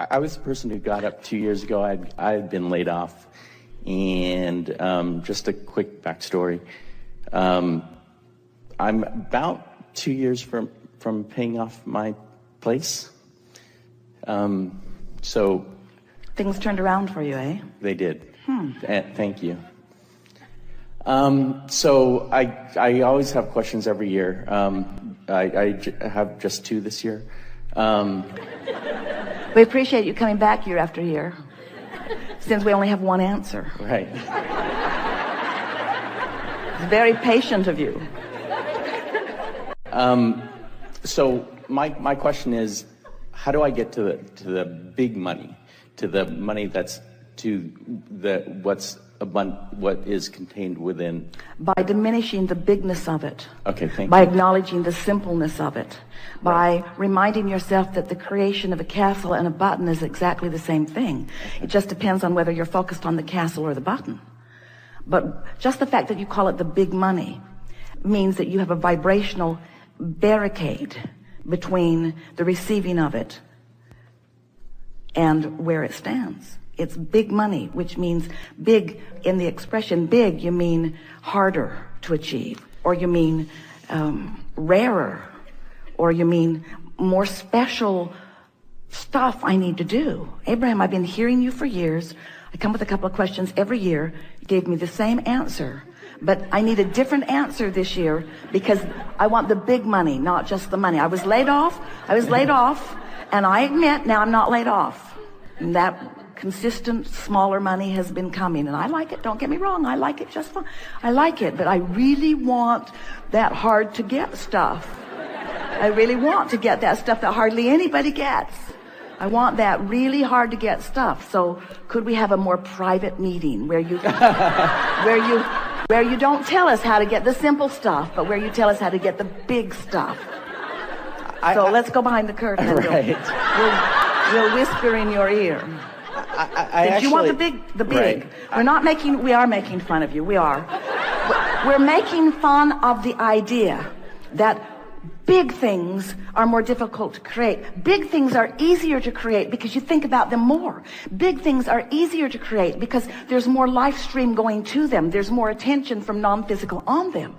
I was the person who got up 2 years ago. I had been laid off. And just a quick backstory. I'm about 2 years from paying off my place. So things turned around for you, eh? They did. Thank you. So I always have questions every year. I have just 2 this year. We appreciate you coming back year after year, since we only have one answer. Right. It's very patient of you. So my question is, how do I get to the big money, to the money that's to what is contained within? By diminishing the bigness of it. Okay, thank you. By acknowledging the simpleness of it. By reminding yourself that the creation of a castle and a button is exactly the same thing. It just depends on whether you're focused on the castle or the button. But just the fact that you call it the big money means that you have a vibrational barricade between the receiving of it and where it stands. It's big money, which means big. In the expression big, you mean harder to achieve, or you mean rarer, or you mean more special stuff I need to do. Abraham, I've been hearing you for years. I come with a couple of questions every year. You gave me the same answer, but I need a different answer this year because I want the big money, not just the money. I was laid off, and I admit now I'm not laid off. And that consistent smaller money has been coming, and I like it. Don't get me wrong, I like it just fine. I like it, but I really want that hard to get stuff. I really want to get that stuff that hardly anybody gets. I want that really hard to get stuff. So could we have a more private meeting where you where you don't tell us how to get the simple stuff, but where you tell us how to get the big stuff? So let's go behind the curtain. Right. We'll whisper in your ear. Did you want the big? Right. We are making fun of you. We are. We're making fun of the idea that big things are more difficult to create. Big things are easier to create because you think about them more. Big things are easier to create because there's more life stream going to them. There's more attention from non-physical on them.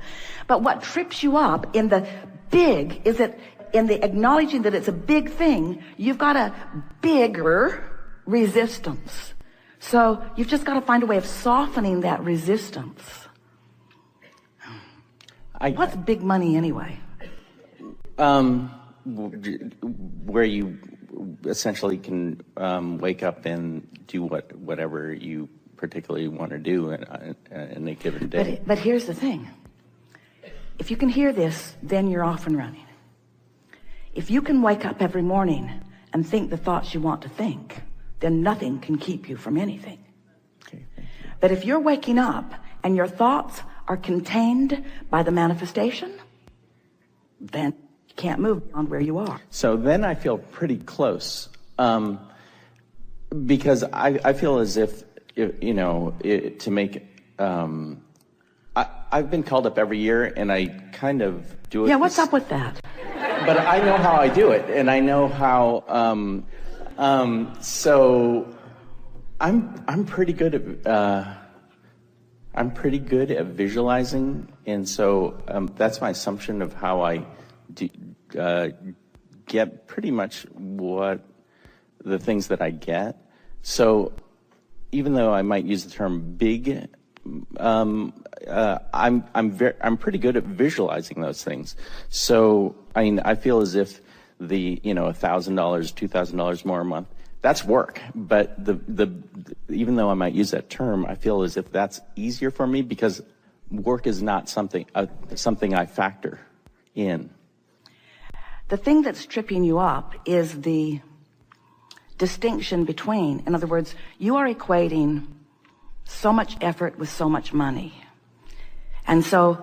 But what trips you up in the big is that in the acknowledging that it's a big thing, you've got a bigger resistance. So you've just got to find a way of softening that resistance. What's big money anyway? Where you essentially can wake up and do whatever you particularly want to do in a given day. But here's the thing. If you can hear this, then you're off and running. If you can wake up every morning and think the thoughts you want to think, then nothing can keep you from anything. Okay. But if you're waking up and your thoughts are contained by the manifestation, then you can't move beyond where you are. So then I feel pretty close, because I feel as if to make I've been called up every year, and I kind of do it. Yeah, what's up with that? But I know how I do it, and I know how. So I'm pretty good at visualizing, and so that's my assumption of how I get pretty much what the things that I get. So even though I might use the term big, I'm pretty good at visualizing those things. So I mean, I feel as if the $1,000, $2,000 more a month, that's work. But even though I might use that term, I feel as if that's easier for me because work is not something I factor in. The thing that's tripping you up is the distinction between, in other words, you are equating so much effort with so much money. And so,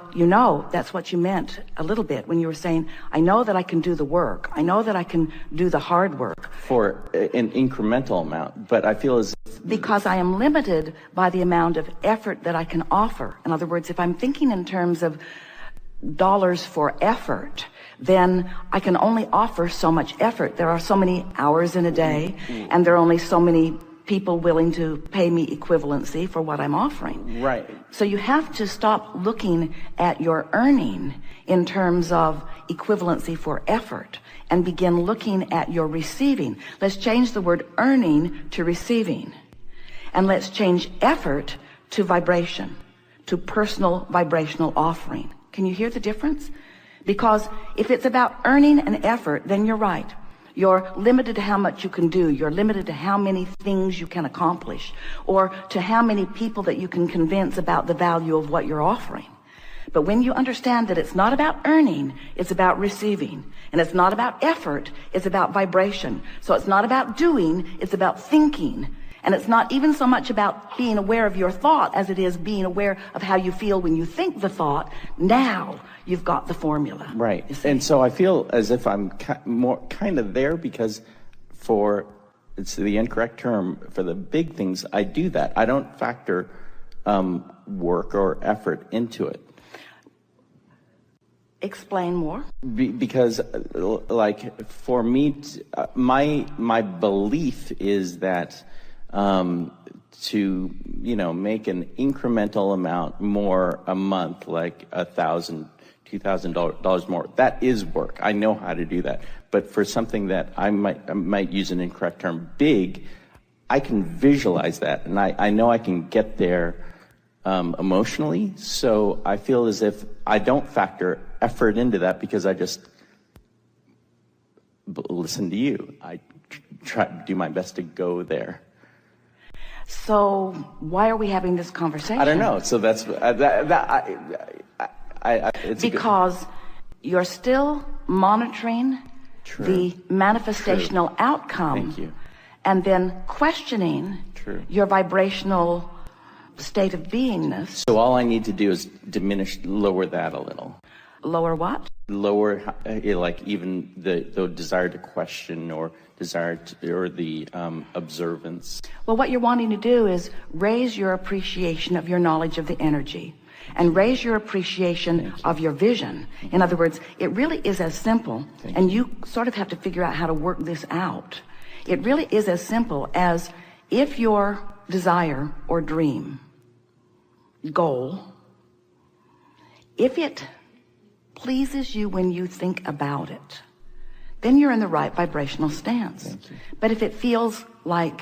that's what you meant a little bit when you were saying, I know that I can do the work. I know that I can do the hard work. For an incremental amount, but I feel as if... Because I am limited by the amount of effort that I can offer. In other words, if I'm thinking in terms of dollars for effort, then I can only offer so much effort. There are so many hours in a day, and there are only so many people willing to pay me equivalency for what I'm offering. Right. So you have to stop looking at your earning in terms of equivalency for effort and begin looking at your receiving. Let's change the word earning to receiving. And let's change effort to vibration, to personal vibrational offering. Can you hear the difference? Because if it's about earning and effort, then you're right. You're limited to how much you can do. You're limited to how many things you can accomplish, or to how many people that you can convince about the value of what you're offering. But when you understand that it's not about earning, it's about receiving. And it's not about effort, it's about vibration. So it's not about doing, it's about thinking. And it's not even so much about being aware of your thought as it is being aware of how you feel when you think the thought. Now you've got the formula. Right. And so I feel as if I'm more kind of there, because it's the incorrect term, for the big things, I do that. I don't factor work or effort into it. Explain more. Because, like, for me, my belief is that to, make an incremental amount more a month, like $1,000, $2,000 more, that is work. I know how to do that. But for something that I might use an incorrect term, big, I can visualize that, and I know I can get there emotionally. So I feel as if I don't factor effort into that, because I just listen to you. I try to do my best to go there. So why are we having this conversation? I don't know. So that's it's because you're still monitoring the manifestational outcome. Thank you. And then questioning your vibrational state of beingness. So all I need to do is lower that a little. Lower what? Lower, like, even the desire to question, or or the observance. Well, what you're wanting to do is raise your appreciation of your knowledge of the energy, and raise your appreciation of your vision. In other words, it really is as simple, and you sort of have to figure out how to work this out. It really is as simple as, if your desire or dream, goal, if it pleases you when you think about it, then you're in the right vibrational stance. But if it feels like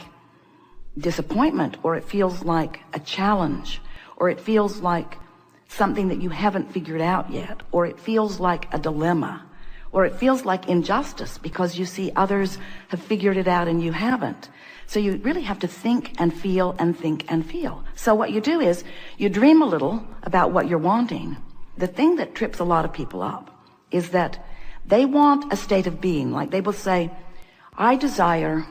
disappointment, or it feels like a challenge, or it feels like something that you haven't figured out yet, or it feels like a dilemma, or it feels like injustice because you see others have figured it out and you haven't. So you really have to think and feel and think and feel. So what you do is you dream a little about what you're wanting. The thing that trips a lot of people up is that they want a state of being. Like, they will say, I desire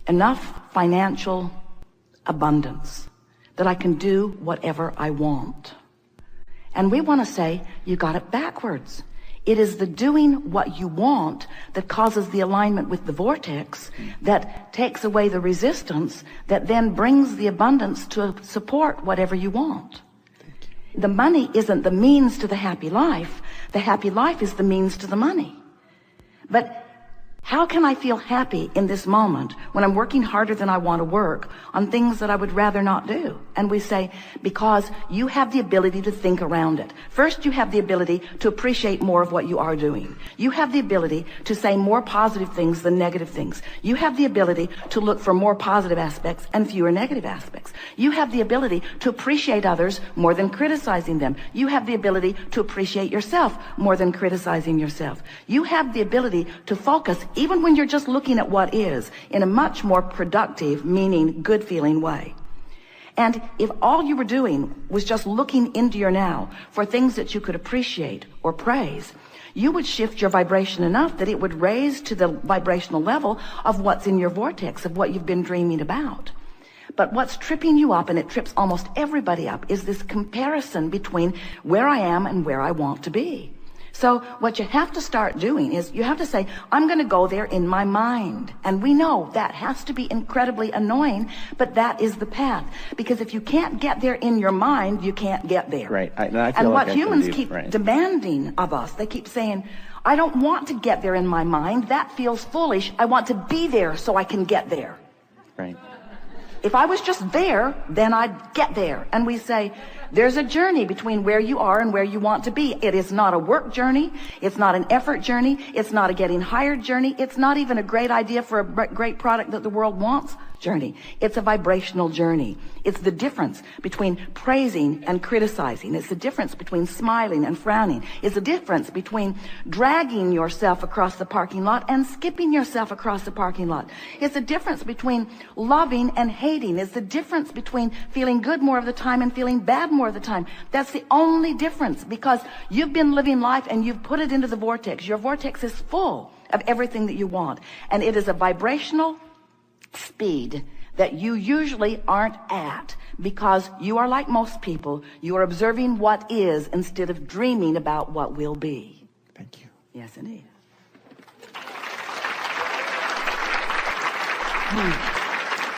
enough financial abundance that I can do whatever I want. And we want to say, you got it backwards. It is the doing what you want that causes the alignment with the vortex, that takes away the resistance, that then brings the abundance to support whatever you want. The money isn't the means to the happy life. The happy life is the means to the money. But how can I feel happy in this moment when I'm working harder than I want to work on things that I would rather not do? And we say, because you have the ability to think around it. First, you have the ability to appreciate more of what you are doing. You have the ability to say more positive things than negative things. You have the ability to look for more positive aspects and fewer negative aspects. You have the ability to appreciate others more than criticizing them. You have the ability to appreciate yourself more than criticizing yourself. You have the ability to focus, even when you're just looking at what is, in a much more productive, meaning, good feeling way. And if all you were doing was just looking into your now for things that you could appreciate or praise, you would shift your vibration enough that it would raise to the vibrational level of what's in your vortex, of what you've been dreaming about. But what's tripping you up, and it trips almost everybody up, is this comparison between where I am and where I want to be. So what you have to start doing is you have to say, I'm going to go there in my mind. And we know that has to be incredibly annoying, but that is the path. Because if you can't get there in your mind, you can't get there. Right. I feel and like what I humans can do, keep right. demanding of us, they keep saying, I don't want to get there in my mind. That feels foolish. I want to be there so I can get there. Right. If I was just there, then I'd get there. And we say, there's a journey between where you are and where you want to be. It is not a work journey. It's not an effort journey. It's not a getting hired journey. It's not even a great idea for a great product that the world wants journey. It's a vibrational journey. It's the difference between praising and criticizing. It's the difference between smiling and frowning. It's the difference between dragging yourself across the parking lot and skipping yourself across the parking lot. It's the difference between loving and hating. It's the difference between feeling good more of the time and feeling bad more of the time. That's the only difference, because you've been living life and you've put it into the vortex. Your vortex is full of everything that you want. And it is a vibrational speed that you usually aren't at, because you are like most people. You are observing what is instead of dreaming about what will be. Thank you. Yes, indeed.